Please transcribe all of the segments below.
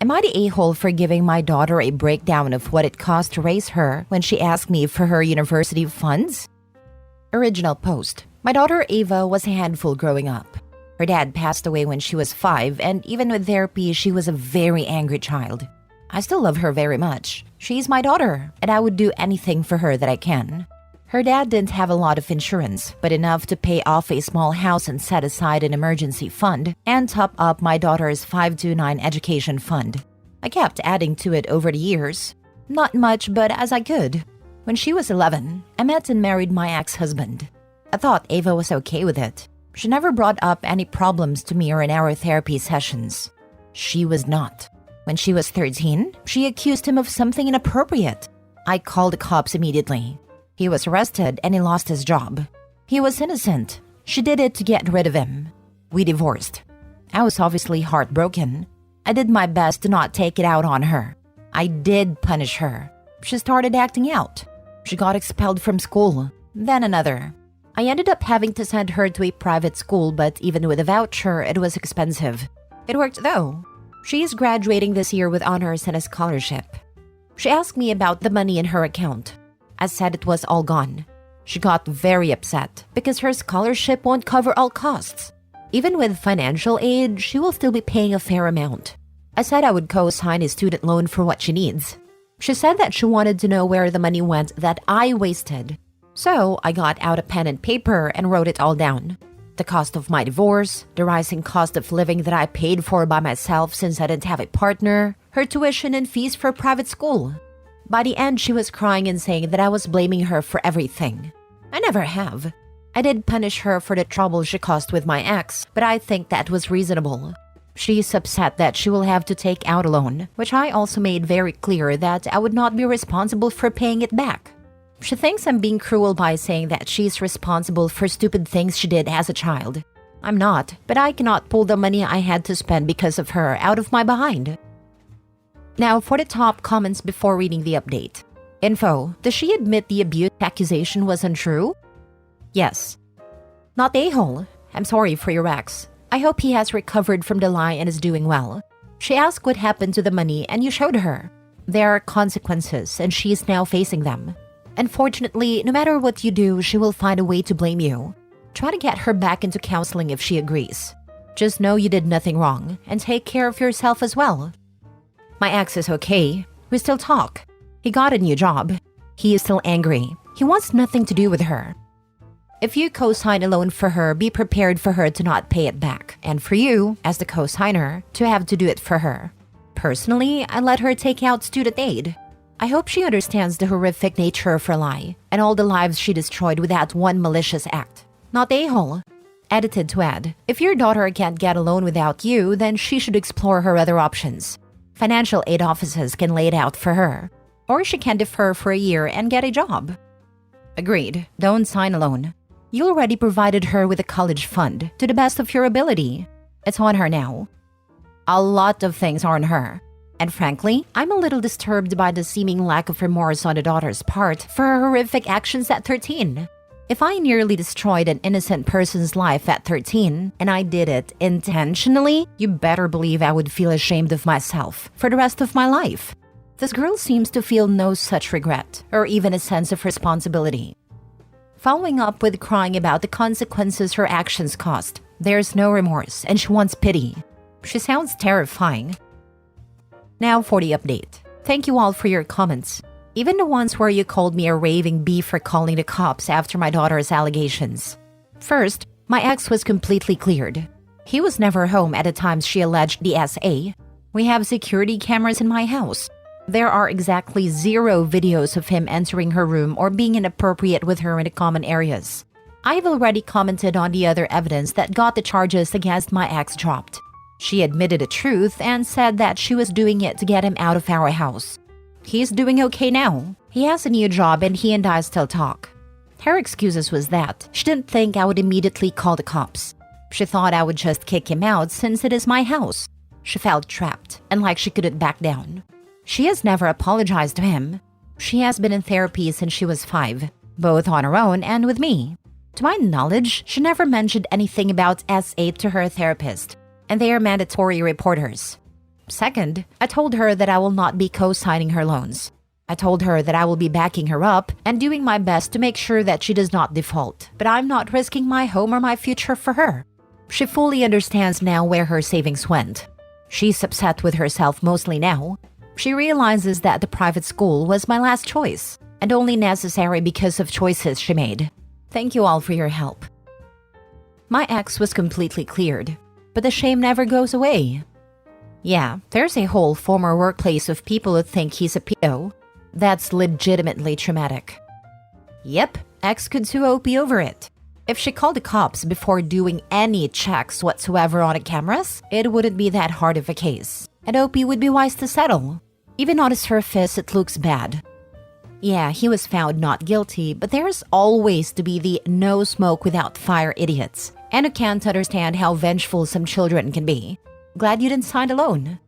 Am I the a-hole for giving my daughter a breakdown of what it cost to raise her when she asked me for her university funds? Original post. My daughter Ava was a handful growing up. Her dad passed away when she was 5, and even with therapy, she was a very angry child. I still love her very much. She's my daughter, and I would do anything for her that I can. Her dad didn't have a lot of insurance, but enough to pay off a small house and set aside an emergency fund and top up my daughter's 529 education fund. I kept adding to it over the years. Not much, but as I could. When she was 11, I met and married my ex-husband. I thought Ava was okay with it. She never brought up any problems to me or in our therapy sessions. She was not. When she was 13, she accused him of something inappropriate. I called the cops immediately. He was arrested and he lost his job. He was innocent. She did it to get rid of him. We divorced. I was obviously heartbroken. I did my best to not take it out on her. I did punish her. She started acting out. She got expelled from school, then another. I ended up having to send her to a private school, but even with a voucher, it was expensive. It worked though. She is graduating this year with honors and a scholarship. She asked me about the money in her account. I said it was all gone. She got very upset because her scholarship won't cover all costs. Even with financial aid, she will still be paying a fair amount. I said I would co-sign a student loan for what she needs. She said that she wanted to know where the money went that I wasted. So I got out a pen and paper and wrote it all down. The cost of my divorce, the rising cost of living that I paid for by myself since I didn't have a partner, her tuition and fees for private school. By the end, she was crying and saying that I was blaming her for everything. I never have. I did punish her for the trouble she caused with my ex, but I think that was reasonable. She's upset that she will have to take out a loan, which I also made very clear that I would not be responsible for paying it back. She thinks I'm being cruel by saying that she's responsible for stupid things she did as a child. I'm not, but I cannot pull the money I had to spend because of her out of my behind. Now for the top comments before reading the update. Info, does she admit the abuse accusation was untrue? Yes. Not a-hole. I'm sorry for your ex. I hope he has recovered from the lie and is doing well. She asked what happened to the money and you showed her. There are consequences and she is now facing them. Unfortunately, no matter what you do, she will find a way to blame you. Try to get her back into counseling if she agrees. Just know you did nothing wrong and take care of yourself as well. My ex is okay. We still talk. He got a new job. He is still angry. He wants nothing to do with her. If you co-sign a loan for her, be prepared for her to not pay it back, and for you, as the co-signer, to have to do it for her. Personally, I let her take out student aid. I hope she understands the horrific nature of her lie, and all the lives she destroyed with that one malicious act. Not a-hole. Edited to add, if your daughter can't get a loan without you, then she should explore her other options. Financial aid offices can lay it out for her. Or she can defer for a year and get a job. Agreed. Don't sign a loan. You already provided her with a college fund to the best of your ability. It's on her now. A lot of things are on her. And frankly, I'm a little disturbed by the seeming lack of remorse on the daughter's part for her horrific actions at 13. If I nearly destroyed an innocent person's life at 13, and I did it intentionally, you better believe I would feel ashamed of myself for the rest of my life. This girl seems to feel no such regret, or even a sense of responsibility. Following up with crying about the consequences her actions caused, there's no remorse, and she wants pity. She sounds terrifying. Now for the update. Thank you all for your comments. Even the ones where you called me a raving bee for calling the cops after my daughter's allegations. First, my ex was completely cleared. He was never home at the time she alleged the SA. We have security cameras in my house. There are exactly 0 videos of him entering her room or being inappropriate with her in the common areas. I've already commented on the other evidence that got the charges against my ex dropped. She admitted the truth and said that she was doing it to get him out of our house. He's doing okay now. He has a new job and he and I still talk. Her excuses was that she didn't think I would immediately call the cops. She thought I would just kick him out since it is my house. She felt trapped and like she couldn't back down. She has never apologized to him. She has been in therapy since she was 5, both on her own and with me. To my knowledge, she never mentioned anything about SA to her therapist, and they are mandatory reporters. Second, I told her that I will not be co-signing her loans. I told her that I will be backing her up and doing my best to make sure that she does not default, but I'm not risking my home or my future for her. She fully understands now where her savings went. She's upset with herself mostly now. She realizes that the private school was my last choice and only necessary because of choices she made. Thank you all for your help. My ex was completely cleared, but the shame never goes away. Yeah, there's a whole former workplace of people who think he's a pedo. That's legitimately traumatic. Yep, ex could sue OP over it. If she called the cops before doing any checks whatsoever on the cameras, it wouldn't be that hard of a case, and OP would be wise to settle. Even on the surface, it looks bad. Yeah, he was found not guilty, but there's always to be the no smoke without fire idiots, and who can't understand how vengeful some children can be. Glad you didn't sign a loan.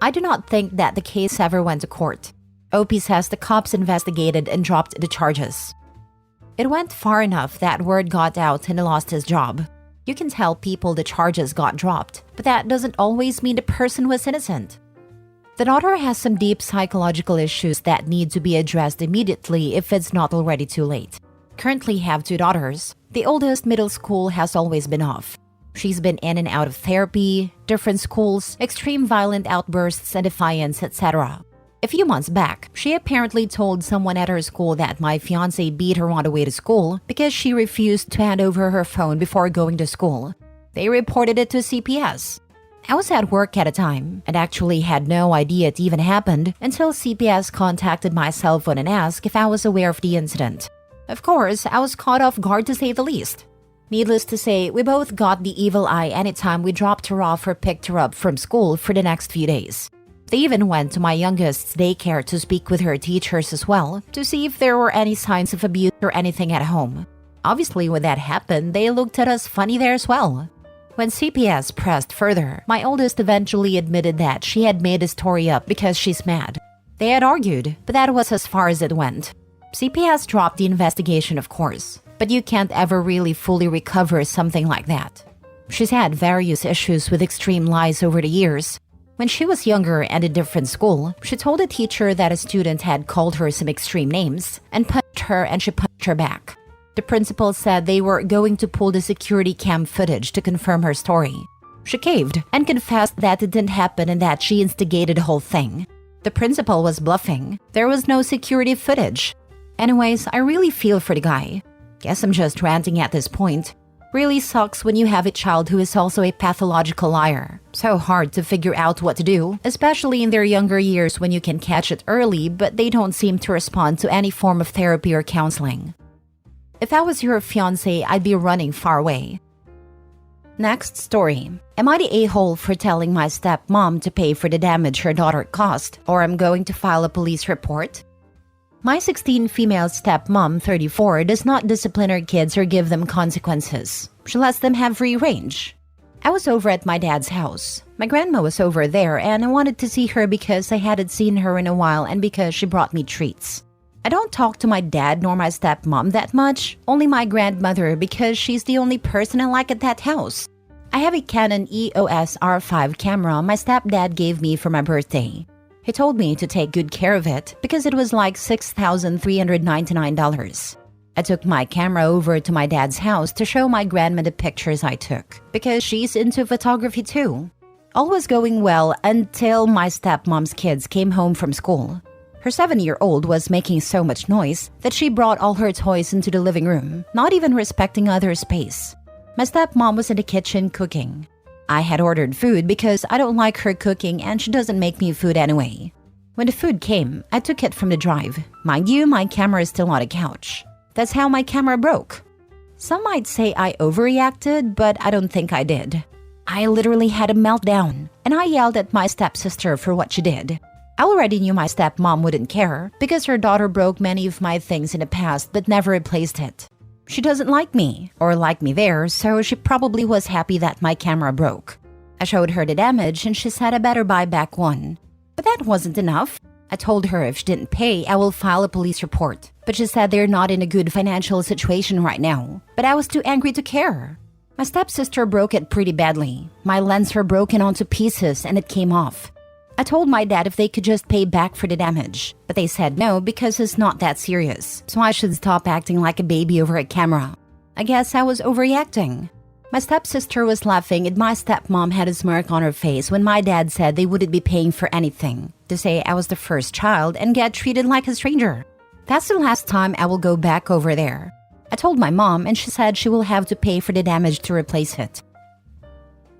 I do not think that the case ever went to court. OP says the cops investigated and dropped the charges. It went far enough that word got out and he lost his job. You can tell people the charges got dropped, but that doesn't always mean the person was innocent. The daughter has some deep psychological issues that need to be addressed immediately if it's not already too late. Currently have 2 daughters. The oldest middle school has always been off. She's been in and out of therapy, different schools, extreme violent outbursts and defiance, etc. A few months back, she apparently told someone at her school that my fiancé beat her on the way to school because she refused to hand over her phone before going to school. They reported it to CPS. I was at work at the time and actually had no idea it even happened until CPS contacted my cell phone and asked if I was aware of the incident. Of course, I was caught off guard to say the least. Needless to say, we both got the evil eye anytime we dropped her off or picked her up from school for the next few days. They even went to my youngest's daycare to speak with her teachers as well to see if there were any signs of abuse or anything at home. Obviously, when that happened, they looked at us funny there as well. When CPS pressed further, my oldest eventually admitted that she had made the story up because she's mad. They had argued, but that was as far as it went. CPS dropped the investigation, of course, but you can't ever really fully recover something like that. She's had various issues with extreme lies over the years. When she was younger and in different school, she told a teacher that a student had called her some extreme names and punched her, and she punched her back. The principal said they were going to pull the security cam footage to confirm her story. She caved and confessed that it didn't happen and that she instigated the whole thing. The principal was bluffing. There was no security footage. Anyways, I really feel for the guy. Guess I'm just ranting at this point. Really sucks when you have a child who is also a pathological liar. So hard to figure out what to do, especially in their younger years when you can catch it early, but they don't seem to respond to any form of therapy or counseling. If I was your fiancé, I'd be running far away. Next story. Am I the a-hole for telling my stepmom to pay for the damage her daughter caused, or I'm going to file a police report? My 16 female stepmom, 34, does not discipline her kids or give them consequences. She lets them have free range. I was over at my dad's house. My grandma was over there and I wanted to see her because I hadn't seen her in a while and because she brought me treats. I don't talk to my dad nor my stepmom that much, only my grandmother because she's the only person I like at that house. I have a Canon EOS R5 camera my stepdad gave me for my birthday. He told me to take good care of it because it was like $6,399. I took my camera over to my dad's house to show my grandma the pictures I took because she's into photography too. All was going well until my stepmom's kids came home from school. Her 7-year-old was making so much noise that she brought all her toys into the living room, not even respecting other space. My stepmom was in the kitchen cooking. I had ordered food because I don't like her cooking and she doesn't make me food anyway. When the food came, I took it from the drive. Mind you, my camera is still on the couch. That's how my camera broke. Some might say I overreacted, but I don't think I did. I literally had a meltdown, and I yelled at my stepsister for what she did. I already knew my stepmom wouldn't care because her daughter broke many of my things in the past but never replaced it. She doesn't like me, or like me there, so she probably was happy that my camera broke. I showed her the damage and she said I better buy back one. But that wasn't enough. I told her if she didn't pay, I will file a police report. But she said they're not in a good financial situation right now. But I was too angry to care. My stepsister broke it pretty badly. My lens were broken onto pieces and it came off. I told my dad if they could just pay back for the damage, but they said no because it's not that serious, so I should stop acting like a baby over a camera. I guess I was overreacting. My stepsister was laughing and my stepmom had a smirk on her face when my dad said they wouldn't be paying for anything, to say I was the first child and get treated like a stranger. That's the last time I will go back over there. I told my mom and she said she will have to pay for the damage to replace it.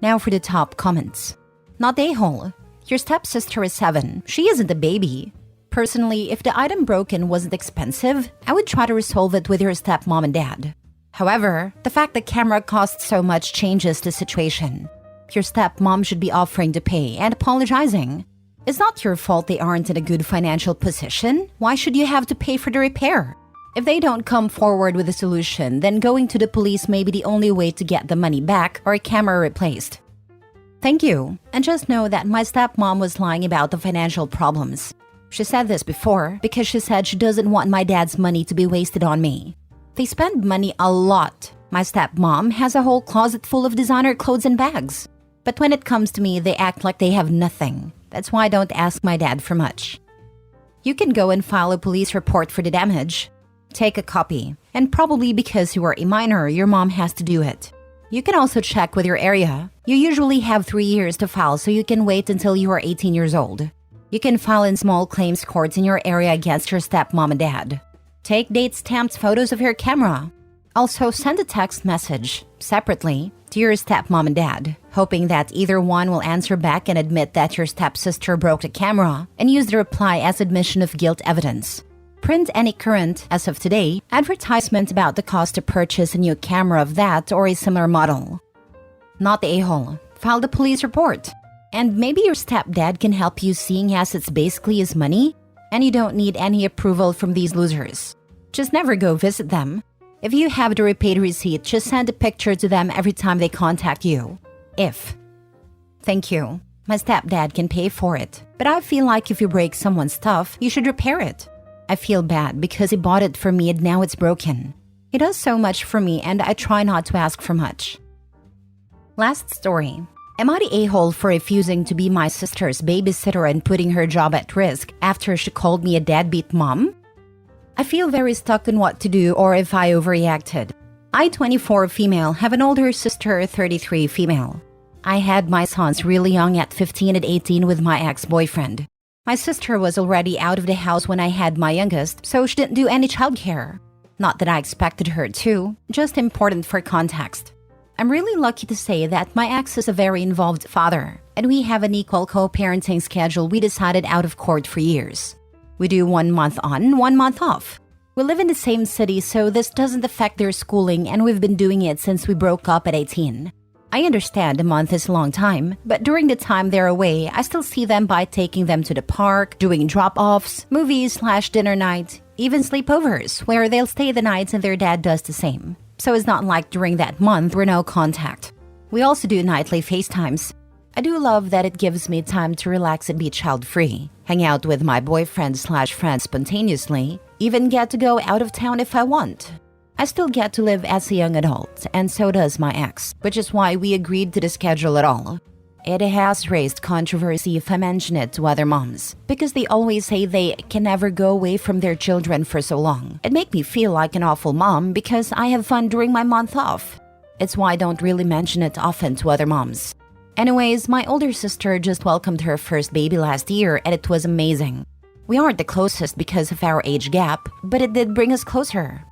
Now for the top comments. Not a-hole. Your stepsister is 7. She isn't a baby. Personally, if the item broken wasn't expensive, I would try to resolve it with your stepmom and dad. However, the fact the camera costs so much changes the situation. Your stepmom should be offering to pay and apologizing. It's not your fault they aren't in a good financial position. Why should you have to pay for the repair? If they don't come forward with a solution, then going to the police may be the only way to get the money back or a camera replaced. Thank you, and just know that my stepmom was lying about the financial problems. She said this before because she said she doesn't want my dad's money to be wasted on me. They spend money a lot. My stepmom has a whole closet full of designer clothes and bags. But when it comes to me, they act like they have nothing. That's why I don't ask my dad for much. You can go and file a police report for the damage. Take a copy, and probably because you are a minor, your mom has to do it. You can also check with your area. You usually have 3 years to file, so you can wait until you are 18 years old. You can file in small claims courts in your area against your stepmom and dad. Take date-stamped photos of your camera. Also, send a text message, separately, to your stepmom and dad, hoping that either one will answer back and admit that your stepsister broke the camera, and use the reply as admission of guilt evidence. Print any current, as of today, advertisement about the cost to purchase a new camera of that or a similar model. Not the a-hole. File the police report. And maybe your stepdad can help you, seeing as it's basically his money, and you don't need any approval from these losers. Just never go visit them. If you have the repaid receipt, just send a picture to them every time they contact you. Thank you. My stepdad can pay for it, but I feel like if you break someone's stuff, you should repair it. I feel bad because he bought it for me and now it's broken. He does so much for me and I try not to ask for much. Last story. Am I the a-hole for refusing to be my sister's babysitter and putting her job at risk after she called me a deadbeat mom? I feel very stuck on what to do or if I overreacted. I, 24 female, have an older sister, 33 female. I had my sons really young at 15 and 18 with my ex-boyfriend. My sister was already out of the house when I had my youngest, so she didn't do any childcare. Not that I expected her to, just important for context. I'm really lucky to say that my ex is a very involved father, and we have an equal co-parenting schedule we decided out of court for years. We do 1 month on, 1 month off. We live in the same city, so this doesn't affect their schooling, and we've been doing it since we broke up at 18. I understand a month is a long time, but during the time they're away, I still see them by taking them to the park, doing drop-offs, movies/dinner night, even sleepovers, where they'll stay the nights and their dad does the same. So it's not like during that month we're no contact. We also do nightly FaceTimes. I do love that it gives me time to relax and be child-free, hang out with my boyfriend/friend spontaneously, even get to go out of town if I want. I still get to live as a young adult, and so does my ex, which is why we agreed to the schedule at all. It has raised controversy if I mention it to other moms, because they always say they can never go away from their children for so long. It makes me feel like an awful mom because I have fun during my month off. It's why I don't really mention it often to other moms. Anyways, my older sister just welcomed her first baby last year and it was amazing. We aren't the closest because of our age gap, but it did bring us closer.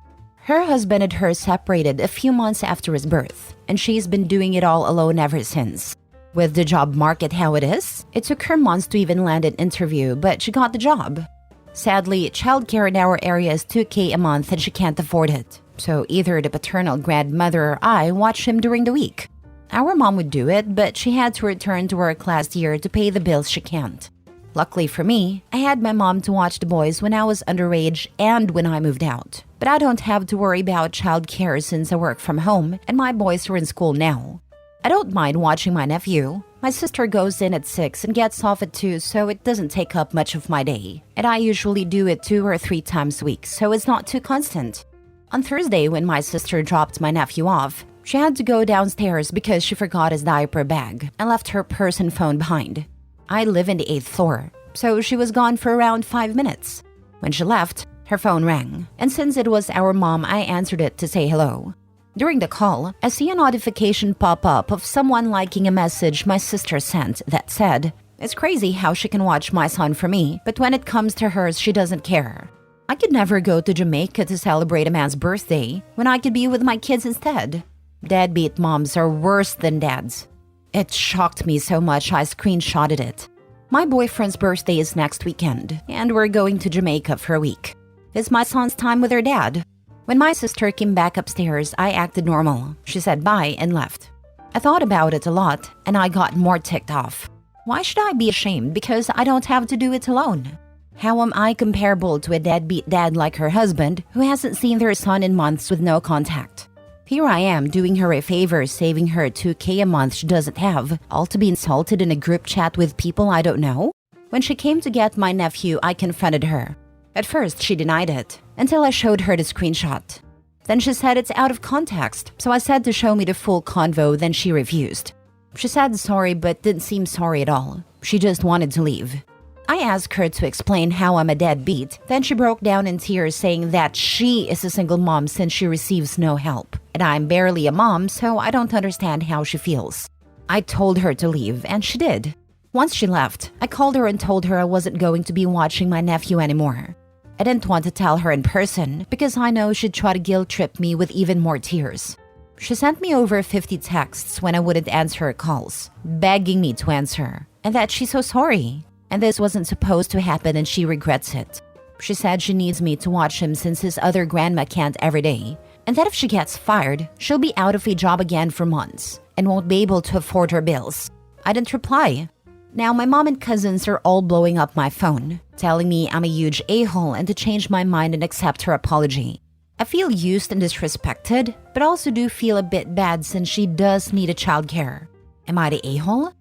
Her husband and her separated a few months after his birth, and she's been doing it all alone ever since. With the job market how it is, it took her months to even land an interview, but she got the job. Sadly, childcare in our area is $2,000 a month and she can't afford it. So either the paternal grandmother or I watch him during the week. Our mom would do it, but she had to return to work last year to pay the bills she can't. Luckily for me, I had my mom to watch the boys when I was underage and when I moved out. But I don't have to worry about childcare since I work from home and my boys are in school now. I don't mind watching my nephew. My sister goes in at 6 and gets off at 2, so it doesn't take up much of my day. And I usually do it 2 or 3 times a week, so it's not too constant. On Thursday, when my sister dropped my nephew off, she had to go downstairs because she forgot his diaper bag and left her purse and phone behind. I live in the 8th floor, so she was gone for around 5 minutes. When she left, her phone rang, and since it was our mom, I answered it to say hello. During the call, I see a notification pop up of someone liking a message my sister sent that said, "It's crazy how she can watch my son for me, but when it comes to hers, she doesn't care. I could never go to Jamaica to celebrate a man's birthday when I could be with my kids instead. Deadbeat moms are worse than dads." It shocked me so much I screenshotted it. My boyfriend's birthday is next weekend, and we're going to Jamaica for a week. It's my son's time with her dad. When my sister came back upstairs, I acted normal. She said bye and left. I thought about it a lot, and I got more ticked off. Why should I be ashamed because I don't have to do it alone? How am I comparable to a deadbeat dad like her husband who hasn't seen their son in months with no contact? Here I am doing her a favor, saving her $2,000 a month she doesn't have, all to be insulted in a group chat with people I don't know? When she came to get my nephew, I confronted her. At first, she denied it, until I showed her the screenshot. Then she said it's out of context, so I said to show me the full convo, then she refused. She said sorry but didn't seem sorry at all. She just wanted to leave. I asked her to explain how I'm a deadbeat, then she broke down in tears saying that she is a single mom since she receives no help. And I'm barely a mom, so I don't understand how she feels. I told her to leave, and she did. Once she left, I called her and told her I wasn't going to be watching my nephew anymore. I didn't want to tell her in person because I know she'd try to guilt trip me with even more tears. She sent me over 50 texts when I wouldn't answer her calls, begging me to answer, and that she's so sorry. And this wasn't supposed to happen and she regrets it. She said she needs me to watch him since his other grandma can't every day, and that if she gets fired, she'll be out of a job again for months and won't be able to afford her bills. I didn't reply. Now my mom and cousins are all blowing up my phone, telling me I'm a huge a-hole and to change my mind and accept her apology. I feel used and disrespected, but also do feel a bit bad since she does need a childcare. Am I the a-hole?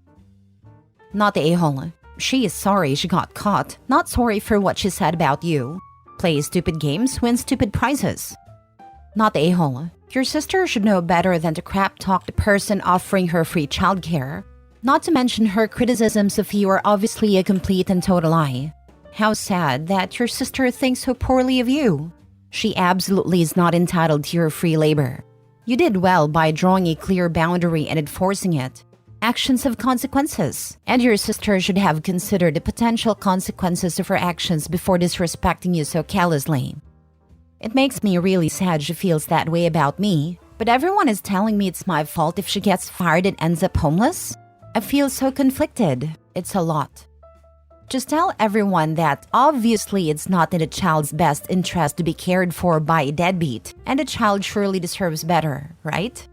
Not the a-hole. She is sorry she got caught, not sorry for what she said about you. Play stupid games, win stupid prizes. Not the a-hole. Your sister should know better than to crap talk the person offering her free childcare. Not to mention her criticisms of you are obviously a complete and total lie. How sad that your sister thinks so poorly of you. She absolutely is not entitled to your free labor. You did well by drawing a clear boundary and enforcing it. Actions have consequences, and your sister should have considered the potential consequences of her actions before disrespecting you so callously. It makes me really sad she feels that way about me, but everyone is telling me it's my fault if she gets fired and ends up homeless. I feel so conflicted. It's a lot. Just tell everyone that obviously it's not in a child's best interest to be cared for by a deadbeat, and a child surely deserves better, right?